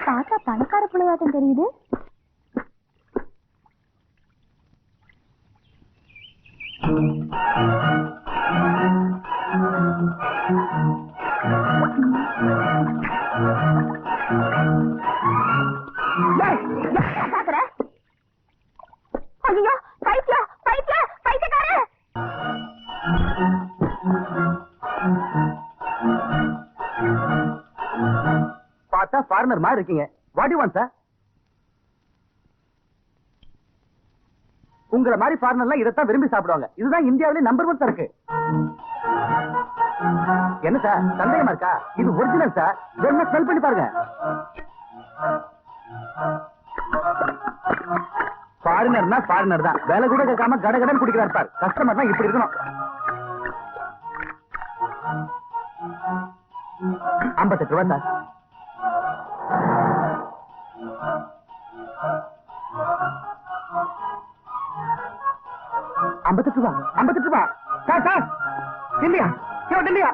பார்த்தா பணக்கார பிள்ளையாட்டம் தெரியுது. ஐயோ பைத்தியம் பைத்தியம் பைத்தியக்கார. பார்த்தா ஃபாரினர் மாதிரி இருக்கீங்க. What you want sir? உங்களை மாதிரி ஃபாரினர்லாம் இதைத்தான் விரும்பி சாப்பிடுவாங்க. இதுதான் இந்தியாவிலே நம்பர் 1 சரக்கு. என்ன சார் சந்தேகமா இருக்கா? இது ஒரிஜினல் சார். வேணுமா ஸ்மெல் பண்ணி பாருங்க. ஃபாரினர்னா ஃபாரினர் தான். வேலை கூட கேட்காம கடகடன் குடிக்கிறார் பார். கஸ்டமர் தான் இப்படி இருக்கணும். 58 ரூபாய் சார். இல்லையா இல்லையா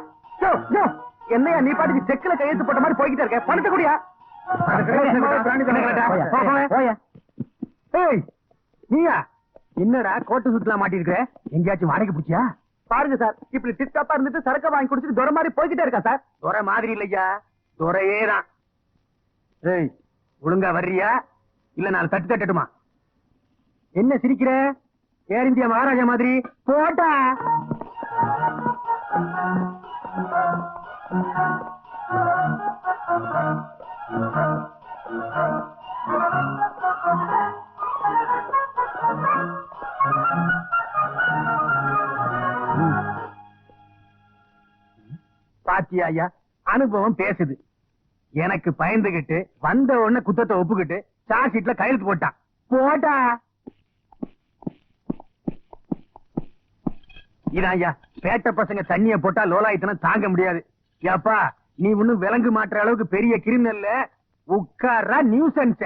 என்னையா நீ பாட்டுக்கு செக்கில கையெழுத்து போட்ட மாதிரி போய்கிட்டே இருக்க. பணத்தை கூடியா நீயா என்னடா கோட்டு சுத்தலாம் மாட்டிருக்க? எங்கேயாச்சும் வாடகை பிடிச்சியா? பாருங்க சார், இப்படி டிஸ்டாப்பா இருந்துட்டு சரக்க வாங்கி குடிச்சிட்டு துறை மாதிரி போய்கிட்டே இருக்கா சார். துறை மாதிரி இல்லையா, துறையே தான். ஏய் ஒழுங்கா வர்றியா இல்ல நான் தட்டு தட்டட்டுமா? என்ன சிரிக்கிற? ஏர் இந்தியா மகாராஜா மாதிரி போட்டா. பாத்தியா ஐயா, அனுபவம் பேசுது. எனக்கு பயந்துகிட்டு வந்த உடனே குத்தத்தை ஒப்புக்கிட்டு சார்ஜ் ஷீட்ல கையெழுத்து போட்டான். போட்டா இதான் ஐயா, பேட்ட பசங்க தண்ணிய போட்டா லோலாயத்தனம் தாங்க முடியாது. ஏப்பா நீ ஒண்ணும் விலங்கு மாற்ற அளவுக்கு பெரிய கிரிமினல்ல. உட்காரா நியூசன்ஸ்.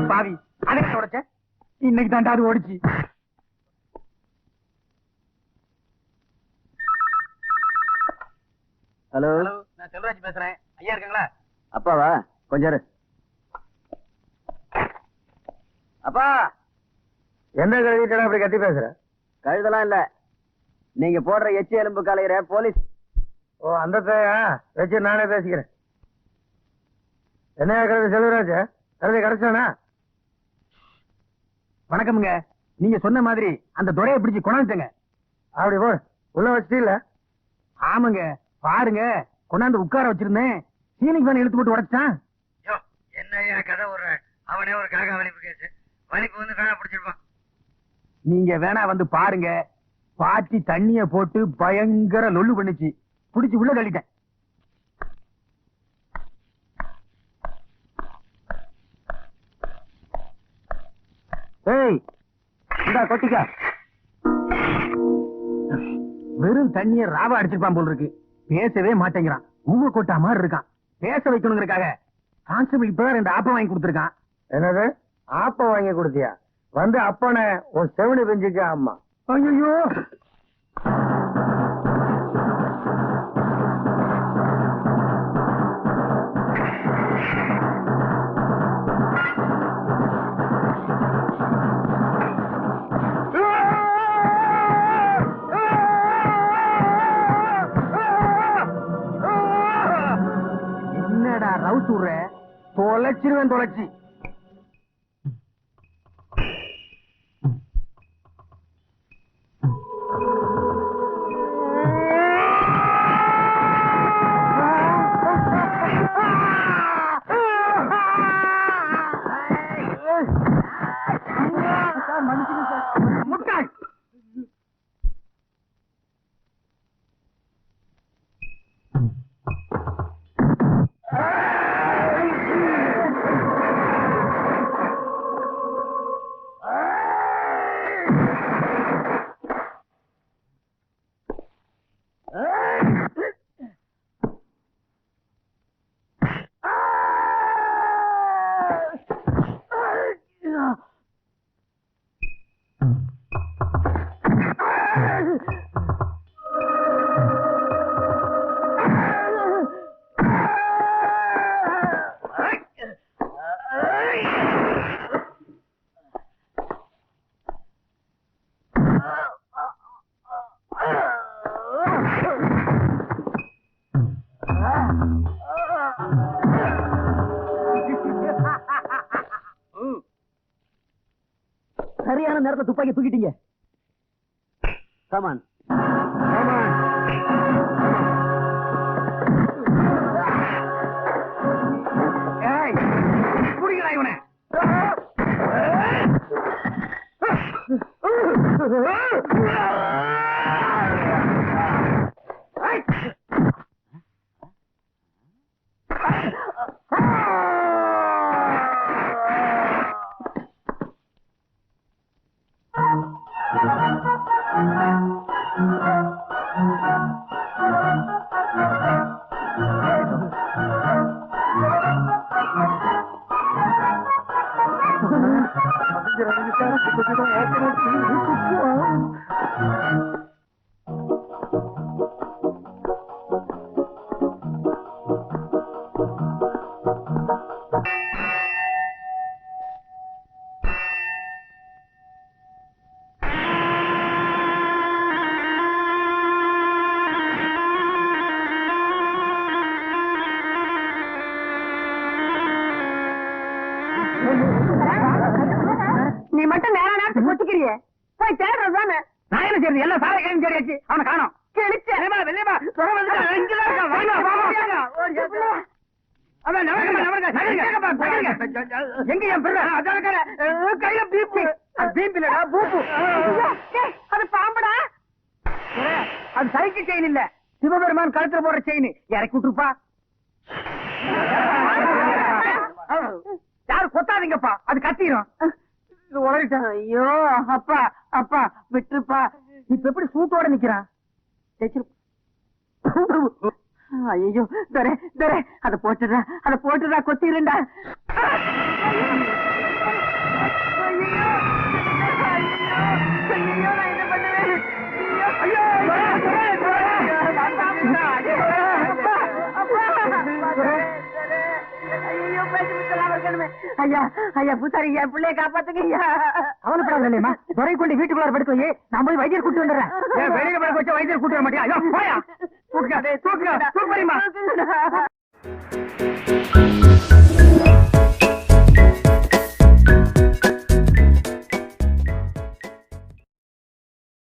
பாவி அதை உடைச்ச இன்னைக்கு தாண்டா அது ஓடிச்சு. ஹலோ, நான் செல்வராஜ் பேசுறேன். ஐயா இருக்காங்களா? அப்பாவா? கொஞ்சம் அப்பா. எந்த கழுவிட்டா அப்படி கட்டி பேசுற? கழுதெல்லாம் இல்ல, நீங்க போடுற எச்சி எலும்பு கலையிற போலீஸ். ஓ அந்த வச்சு நானே பேசிக்கிறேன். என்ன கழுவி செல்வராஜ் கழுவி கிடைச்சானா? வணக்கம்ங்க. நீங்க சொன்ன மாதிரி அந்த துறையை பிடிச்சு கொண்டாந்துட்டேங்க. அப்படி போ, உள்ள வச்சுட்டு இல்ல? ஆமாங்க, பாருங்க கொண்டாந்து உட்கார வச்சிருந்தேன். சீனிக்கு வேணும் இழுத்து போட்டு உடைச்சான். என்ன கதை ஒரு அவனே ஒரு காக்கா வலிப்பு கேச்சு வலிப்பு வந்து வேணா பிடிச்சிருப்பான். நீங்க வேணா வந்து பாருங்க. பாட்டி தண்ணிய போட்டு பயங்கர லொல்லு பண்ணிச்சு. பிடிச்சு உள்ள தள்ளிட்டேன். ஏய் இந்தா கொட்டிக்க. வெறும் தண்ணிய ராவா அடிச்சிருப்பான் போல் இருக்கு. பேசவே மாட்டேங்கிறான். ஊவ கொட்டா மாதிரி இருக்கான். பேச வைக்கணுங்கிறக்காக கான்ஸ்டபிள் இப்பதான் 2 ஆப்பம் வாங்கி கொடுத்துருக்கான். என்னது ஆப்பம் வாங்கி கொடுத்தியா? வந்து அப்பன ஒரு செவனி பெஞ்சுக்க. அம்மா ஐயோ என்னடா ரவுசுற தொலைச்சிருவேன் தொலைச்சி. முட்டாள். சரியான நேரத்தை துப்பாக்கி தூக்கிட்டீங்க. கமான் புடிக்கடா இவனை. நீ மட்டும் நேர நேரத்துக்கு கொட்டிக்கிறிய போய் தேடுறது தானே. நான் என்ன செய்யறது? எல்லாம் சார கையும் தேடியாச்சு, அவனை காணோம். எங்க என் பிள்ளை? கையில பீப்பு. பீப்பிலடா பூப்பு. அது பாம்படா. அது சைக்கிள் செயின் இல்ல, சிவபெருமான் கழுத்துல போடுற செயின். இறக்கி விட்டுருப்பா. யாரு கொத்தாதீங்கப்பா, அது கத்திரும். ஐயோ அப்பா அப்பா விட்டுருப்பா. இப்ப எப்படி சூட்டோட நிக்கிறான்? ஐயோ தரே தரே, அத போட்டுடா கொத்திருண்டா. நான் என்ன பண்ணுவேன்? ஐயா ஐயா பூசாரி, என் பிள்ளைய காப்பாத்துங்க ஐயா. அவனப்படாது இல்லையம்மா, துறை கொண்டு வீட்டுக்குள்ளார படுத்து வை, நான் போய் வைத்தியர் கூட்டு வந்துடுறேன். வெளியில படுக்க வச்சா வைத்தியர் கூட்டு வர மாட்டியா? ஐயோ போயா, தூக்குங்க தூக்குங்க தூக்குறீமா.